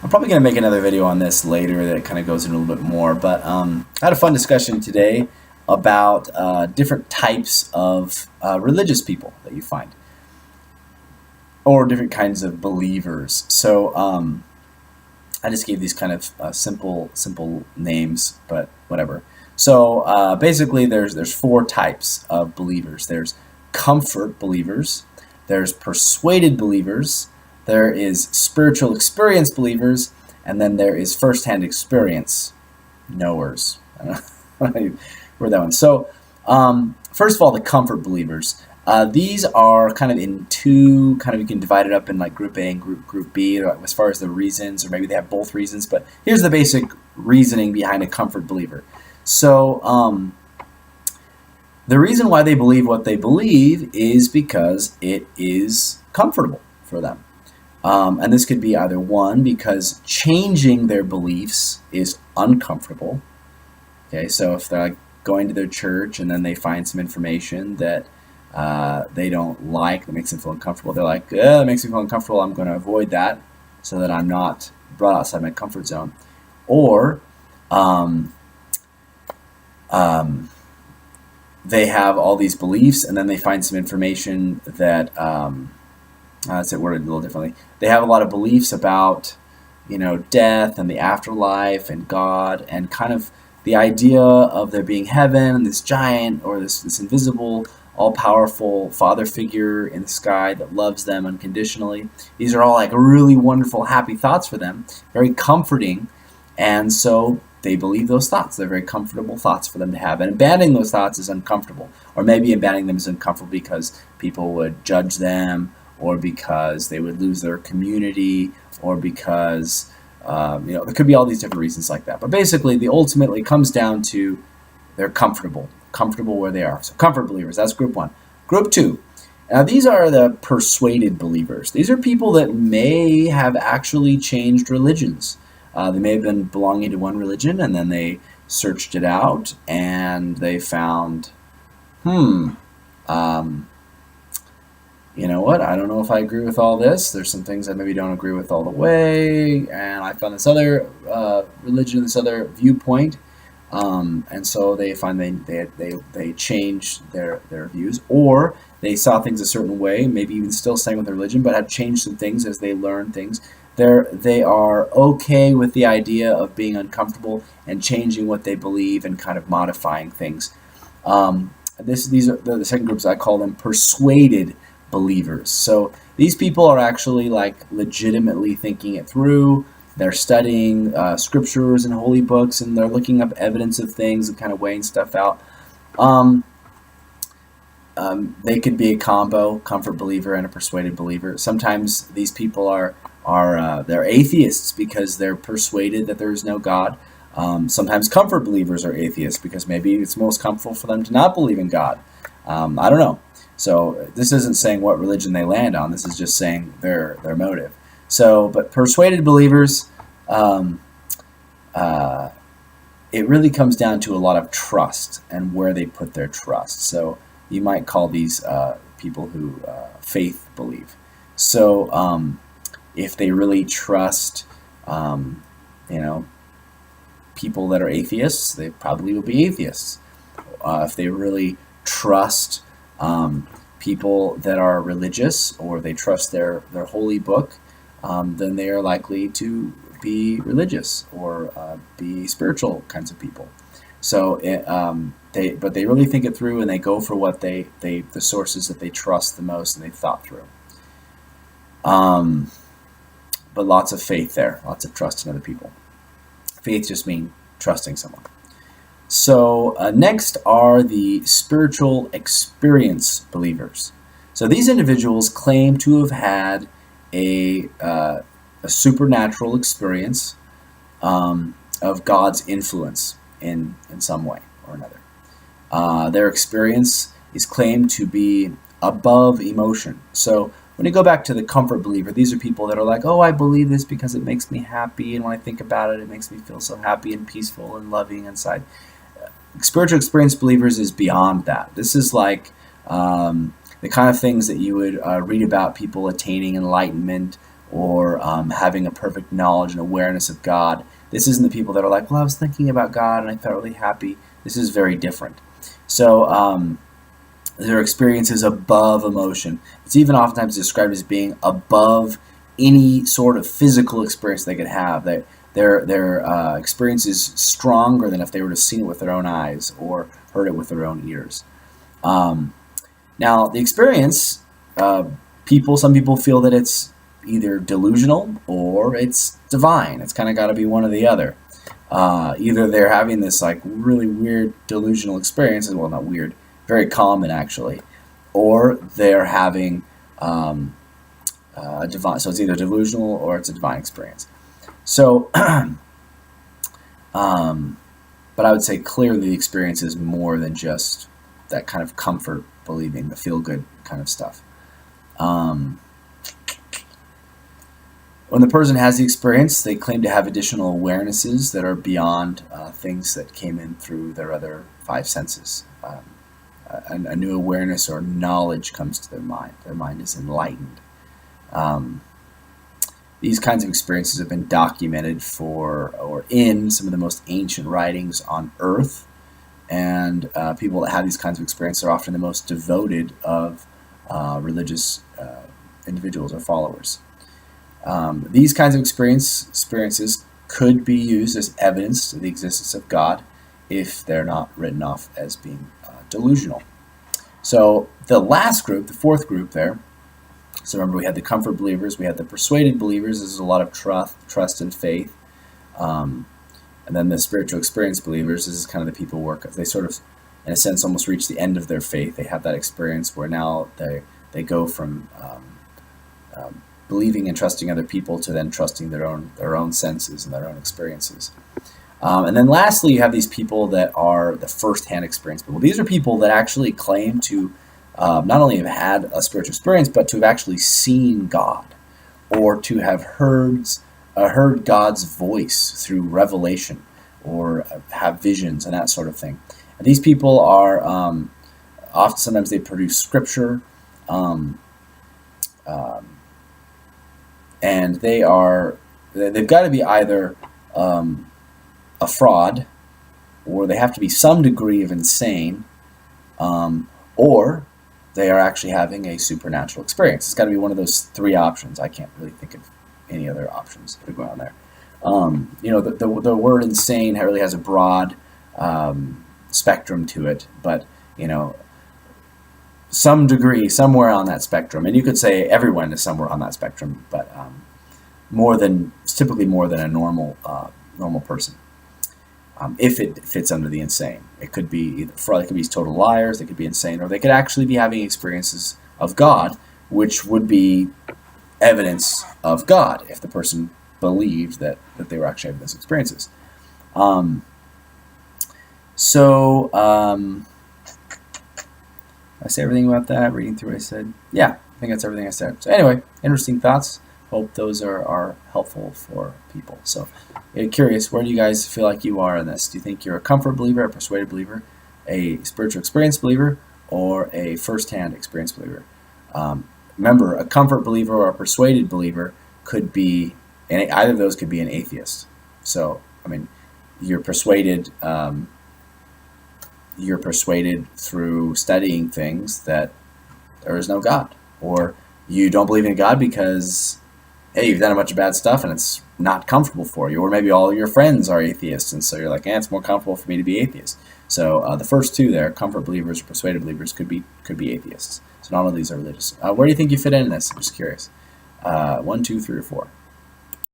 I'm probably going to make another video on this later that kind of goes into a little bit more, but I had a fun discussion today about different types of religious people that you find, or different kinds of believers. So I just gave these kind of simple names, but whatever. So basically there's four types of believers. There's comfort believers, there's persuaded believers, there is spiritual experience believers, and then there is first-hand experience knowers. I don't know how you word that one. So first of all, the comfort believers. These are kind of in two, you can divide it up in like group A and group B as far as the reasons, or maybe they have both reasons, but here's the basic reasoning behind a comfort believer. So the reason why they believe what they believe is because it is comfortable for them. And this could be either one, because changing their beliefs is uncomfortable. Okay, so if they're like going to their church and then they find some information that they don't like, that makes them feel uncomfortable, they're like, that makes me feel uncomfortable, I'm going to avoid that so that I'm not brought outside my comfort zone. Or they have all these beliefs and then they find some information that let's say worded a little differently. They have a lot of beliefs about, death and the afterlife and God, and kind of the idea of there being heaven and this giant or this invisible, all-powerful father figure in the sky that loves them unconditionally. These are all like really wonderful, happy thoughts for them, very comforting, and so they believe those thoughts. They're very comfortable thoughts for them to have, and abandoning those thoughts is uncomfortable, or maybe abandoning them is uncomfortable because people would judge them, or because they would lose their community, or because there could be all these different reasons like that. But basically, ultimately comes down to they're comfortable where they are. So comfort believers, that's group one. Group two, now these are the persuaded believers. These are people that may have actually changed religions. They may have been belonging to one religion, and then they searched it out, and they found, you know what, I don't know if I agree with all this. There's some things I maybe don't agree with all the way, and I found this other religion, this other viewpoint, and so they find they change their views, or they saw things a certain way, maybe even still staying with their religion, but have changed some things as they learn things. They are okay with the idea of being uncomfortable and changing what they believe and kind of modifying things. These are the second groups. I call them persuaded believers. So these people are actually like legitimately thinking it through. They're studying scriptures and holy books, and they're looking up evidence of things and kind of weighing stuff out. They could be a combo, comfort believer and a persuaded believer. Sometimes these people are they're atheists because they're persuaded that there is no God. Sometimes comfort believers are atheists because maybe it's most comfortable for them to not believe in God. I don't know. So this isn't saying what religion they land on. This is just saying their motive. So, but persuaded believers, it really comes down to a lot of trust and where they put their trust. So you might call these people who faith believe. So if they really trust, people that are atheists, they probably will be atheists. If they really trust people that are religious, or they trust their holy book, then they are likely to be religious or be spiritual kinds of people. So they really think it through, and they go for what the sources that they trust the most and they thought through. But lots of faith there, lots of trust in other people. Faith just means trusting someone. So next are the spiritual experience believers. So these individuals claim to have had a supernatural experience of God's influence in some way or another. Their experience is claimed to be above emotion. So when you go back to the comfort believer, these are people that are like, oh, I believe this because it makes me happy, and when I think about it, it makes me feel so happy and peaceful and loving inside. Spiritual experience believers is beyond that. This is like the kind of things that you would read about people attaining enlightenment or having a perfect knowledge and awareness of God. This isn't the people that are like, well, I was thinking about God and I felt really happy. This is very different. So their experience is above emotion. It's even oftentimes described as being above any sort of physical experience they could have. Their experience is stronger than if they were to see it with their own eyes or heard it with their own ears. Now, the experience, some people feel that it's either delusional or it's divine. It's kind of got to be one or the other. Either they're having this like really weird delusional experience, well, not weird, very common actually, or they're having a divine. So it's either delusional or it's a divine experience. So, but I would say clearly the experience is more than just that kind of comfort believing, the feel-good kind of stuff. When the person has the experience, they claim to have additional awarenesses that are beyond things that came in through their other five senses. A new awareness or knowledge comes to their mind. Their mind is enlightened. These kinds of experiences have been documented in some of the most ancient writings on Earth, and people that have these kinds of experiences are often the most devoted of religious individuals or followers. These kinds of experiences could be used as evidence to the existence of God if they're not written off as being delusional. So the last group, the fourth group there, so remember we had the comfort believers, we had the persuaded believers. There's a lot of trust and faith. And then the spiritual experience believers, this is kind of the people they sort of, in a sense, almost reach the end of their faith. They have that experience where now they go from believing and trusting other people to then trusting their own senses and their own experiences. And then lastly, you have these people that are the first-hand experience people. These are people that actually claim to not only have had a spiritual experience, but to have actually seen God, or to have heard God's voice through revelation, or have visions and that sort of thing. And these people are often, sometimes they produce scripture, and they've got to be either a fraud, or they have to be some degree of insane, or they are actually having a supernatural experience. It's got to be one of those three options. I can't really think of any other options that are going on there. The word insane really has a broad spectrum to it, but some degree, somewhere on that spectrum, and you could say everyone is somewhere on that spectrum, but typically more than a normal person. If it fits under the insane, it could be either fraud, it could be total liars, they could be insane, or they could actually be having experiences of God, which would be evidence of God if the person believed that they were actually having those experiences. I say everything about that, reading through what I said. Yeah, I think that's everything I said. So anyway, interesting thoughts. Hope those are helpful for people. So curious, where do you guys feel like you are in this? Do you think you're a comfort believer, a persuaded believer, a spiritual experience believer, or a first-hand experience believer? Remember, a comfort believer or a persuaded believer could be, and either of those could be an atheist. So, you're persuaded through studying things that there is no God, or you don't believe in God because, hey, you've done a bunch of bad stuff and it's not comfortable for you, or maybe all your friends are atheists, and so you're like, it's more comfortable for me to be atheist. So the first two there, comfort believers or persuaded believers, could be atheists. So none of these are religious. Where do you think you fit in this? I'm just curious. 1, 2, 3, or 4.